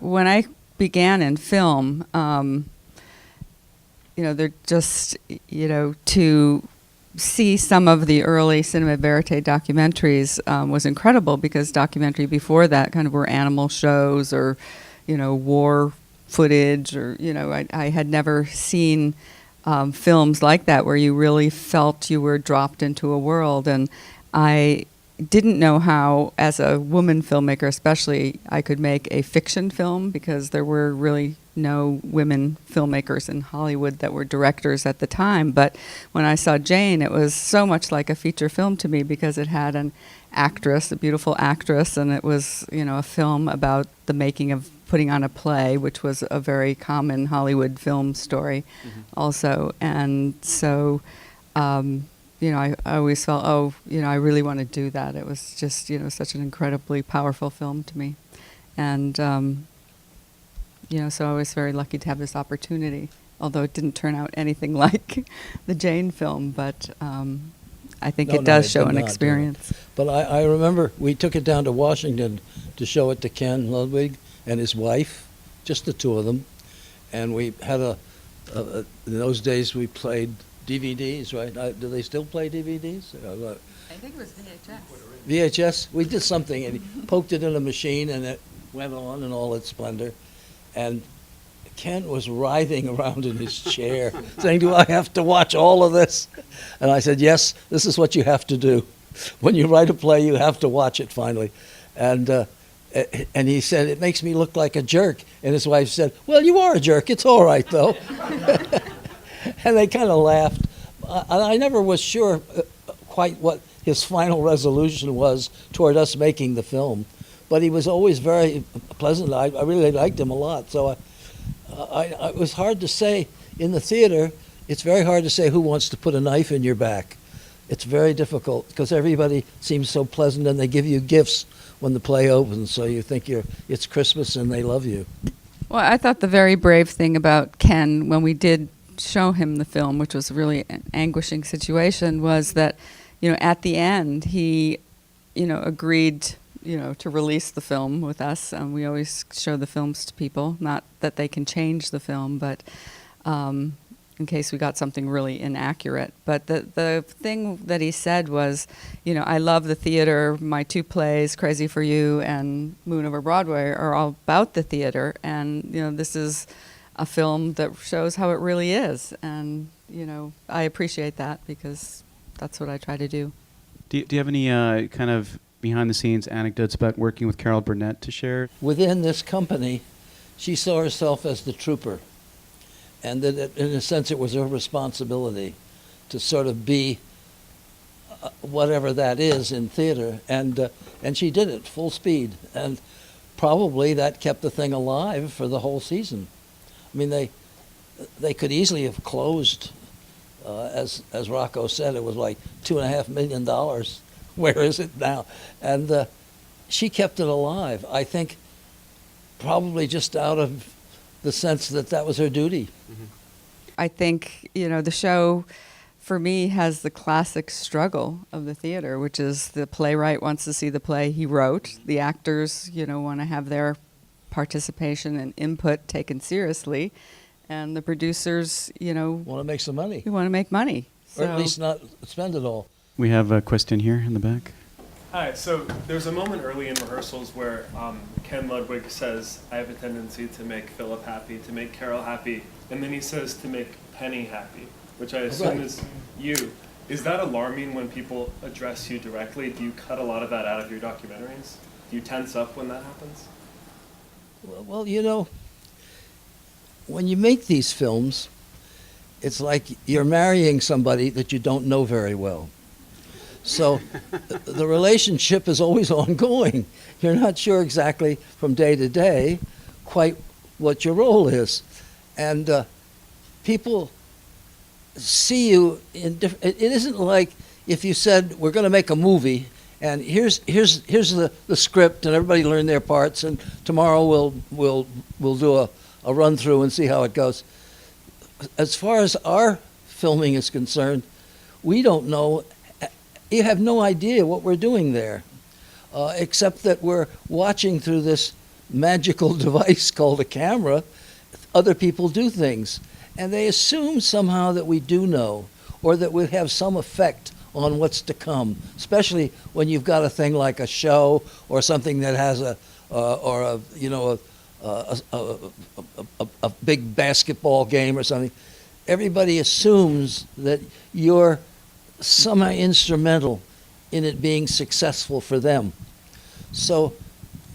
when I began in film, they're just, to see some of the early cinema verite documentaries was incredible, because documentary before that kind of were animal shows or, war footage, or, I had never seen films like that where you really felt you were dropped into a world. And I didn't know how, as a woman filmmaker especially, I could make a fiction film, because there were really no women filmmakers in Hollywood that were directors at the time. But when I saw Jane, it was so much like a feature film to me, because it had an actress, a beautiful actress, and it was, a film about the making of putting on a play, which was a very common Hollywood film story also. And so, I always felt, I really want to do that. It was just, such an incredibly powerful film to me. And, so I was very lucky to have this opportunity, although it didn't turn out anything like the Jane film, but I think it does show an experience. But I remember we took it down to Washington to show it to Ken Ludwig and his wife, just the two of them. And we had in those days we played DVDs, right? Do they still play DVDs? I think it was VHS. VHS? We did something, and he poked it in a machine, and it went on in all its splendor. And Ken was writhing around in his chair, saying, "Do I have to watch all of this?" And I said, "Yes, this is what you have to do. When you write a play, you have to watch it finally." And he said, "It makes me look like a jerk." And his wife said, "Well, you are a jerk. It's all right, though." And they kind of laughed. I never was sure quite what his final resolution was toward us making the film, but he was always very pleasant. I really liked him a lot. So it was hard to say in the theater. It's very hard to say who wants to put a knife in your back. It's very difficult, because everybody seems so pleasant, and they give you gifts when the play opens, so you think it's Christmas and they love you. Well, I thought the very brave thing about Ken, when we did show him the film, which was really an anguishing situation, was that, at the end he, agreed, to release the film with us. We always show the films to people, not that they can change the film, but in case we got something really inaccurate. But the thing that he said was, I love the theater. My two plays, Crazy for You and Moon Over Broadway, are all about the theater. And, this is a film that shows how it really is. And, I appreciate that, because that's what I try to do. Do you have any kind of behind-the-scenes anecdotes about working with Carol Burnett to share? Within this company, she saw herself as the trooper. And that, in a sense, it was her responsibility to sort of be whatever that is in theater. And she did it full speed. And probably that kept the thing alive for the whole season. I mean, they could easily have closed, as Rocco said, it was like $2.5 million. Where is it now? And she kept it alive, I think, probably just out of the sense that was her duty. Mm-hmm. I think, the show, for me, has the classic struggle of the theater, which is the playwright wants to see the play he wrote. The actors, want to have their participation and input taken seriously. And the producers, want to make some money. You want to make money. Or at least not spend it all. We have a question here in the back. Hi, so there's a moment early in rehearsals where Ken Ludwig says, "I have a tendency to make Philip happy, to make Carol happy," and then he says to make Penny happy, which I assume is you. Is that alarming when people address you directly? Do you cut a lot of that out of your documentaries? Do you tense up when that happens? Well, when you make these films, it's like you're marrying somebody that you don't know very well. So the relationship is always ongoing. You're not sure exactly from day to day quite what your role is. And people see you in different... It isn't like if you said, we're going to make a movie, and here's the script, and everybody learn their parts, and tomorrow we'll do a run-through and see how it goes. As far as our filming is concerned, we don't know... You have no idea what we're doing there, except that we're watching through this magical device called a camera, other people do things. And they assume somehow that we do know, or that we have some effect on what's to come, especially when you've got a thing like a show or something that has a big basketball game or something. Everybody assumes that you're somehow instrumental in it being successful for them. So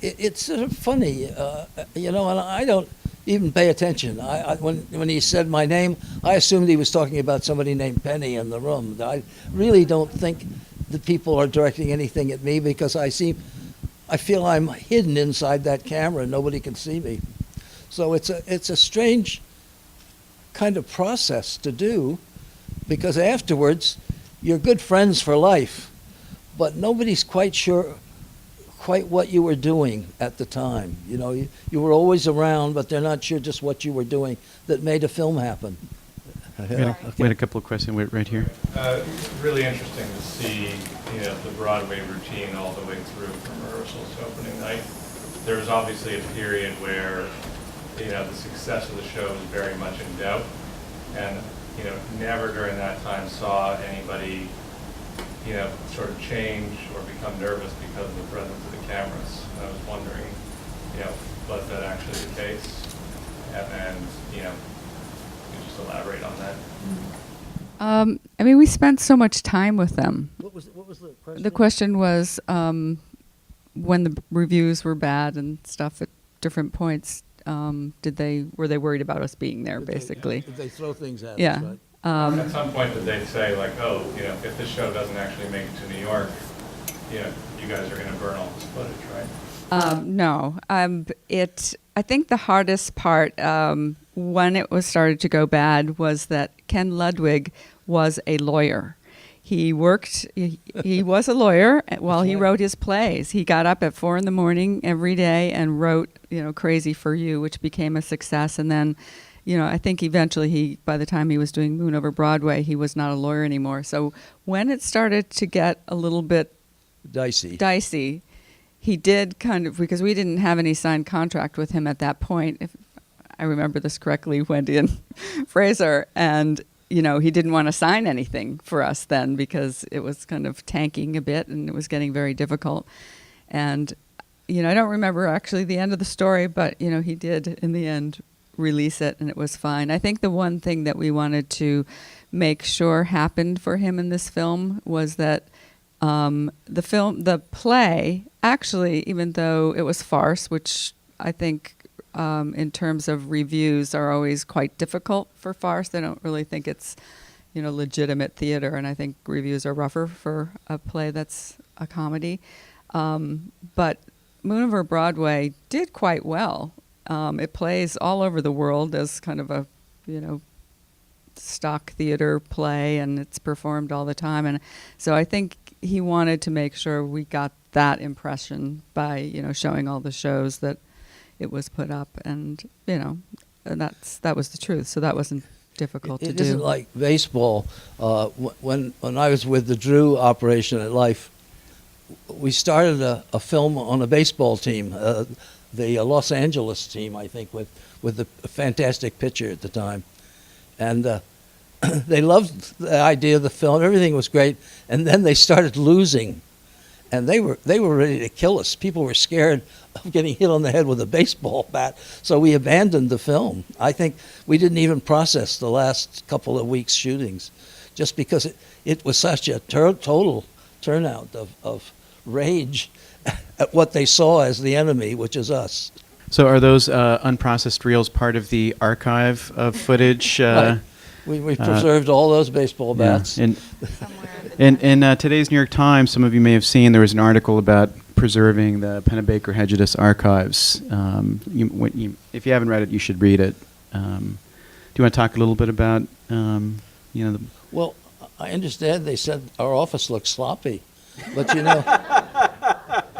it's sort of funny, and I don't even pay attention. When he said my name, I assumed he was talking about somebody named Penny in the room. I really don't think that people are directing anything at me, because I feel I'm hidden inside that camera and nobody can see me. So it's a strange kind of process to do, because afterwards you're good friends for life, but nobody's quite sure what you were doing at the time. You were always around, but they're not sure just what you were doing that made a film happen. We had a couple of questions right here. Really interesting to see, the Broadway routine all the way through from rehearsals to opening night. There's obviously a period where, the success of the show is very much in doubt, and never during that time saw anybody, sort of change or become nervous because of the presence of the cameras. And I was wondering, was that actually the case? And could you just elaborate on that? We spent so much time with them. What was the question? The question was, when the reviews were bad and stuff at different points, were they worried about us being there, basically? Did they throw things at us, Yeah. right? At some point did they say, like, oh, if this show doesn't actually make it to New York, you guys are going to burn all this footage, right? No. I think the hardest part when it was started to go bad was that Ken Ludwig was a lawyer. He was a lawyer while he wrote his plays. He got up at 4 a.m. every day and wrote, Crazy for You, which became a success. And then, I think eventually by the time he was doing Moon Over Broadway, he was not a lawyer anymore. So when it started to get a little bit dicey, he did kind of, because we didn't have any signed contract with him at that point. If I remember this correctly, Wendy and Fraser, and he didn't want to sign anything for us then, because it was kind of tanking a bit and it was getting very difficult. And, I don't remember actually the end of the story, but, he did in the end release it and it was fine. I think the one thing that we wanted make sure happened for him in this film was that the play, actually, even though it was farce, which I think in terms of reviews are always quite difficult for farce. They don't really think it's, legitimate theater, and I think reviews are rougher for a play that's a comedy. But Moon Over Broadway did quite well. It plays all over the world as kind of a, stock theater play, and it's performed all the time. And so I think he wanted to make sure we got that impression by, showing all the shows that it was put up, and and that was the truth. So that wasn't difficult to do. It isn't like baseball. When I was with the Drew operation at Life, we started a film on a baseball team, the Los Angeles team, I think, with a fantastic pitcher at the time, and they loved the idea of the film. Everything was great, and then they started losing. And they were ready to kill us. People were scared of getting hit on the head with a baseball bat, so we abandoned the film. I think we didn't even process the last couple of weeks' shootings, just because it was such a total turnout of rage at what they saw as the enemy, which is us. So are those unprocessed reels part of the archive of footage? Right. We preserved all those baseball bats. Yeah. In today's New York Times, some of you may have seen, there was an article about preserving the Pennebaker Hegedus archives. If you haven't read it, you should read it. Do you want to talk a little bit about, Well, I understand they said our office looks sloppy, but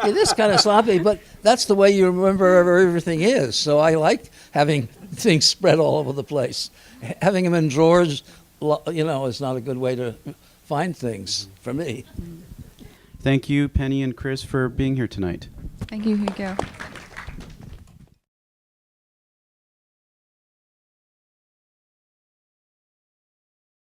it is kind of sloppy, but that's the way you remember everything is. So I like having things spread all over the place. Having them in drawers, is not a good way to find things for me. Thank you, Penny and Chris, for being here tonight. Thank you, Hugo.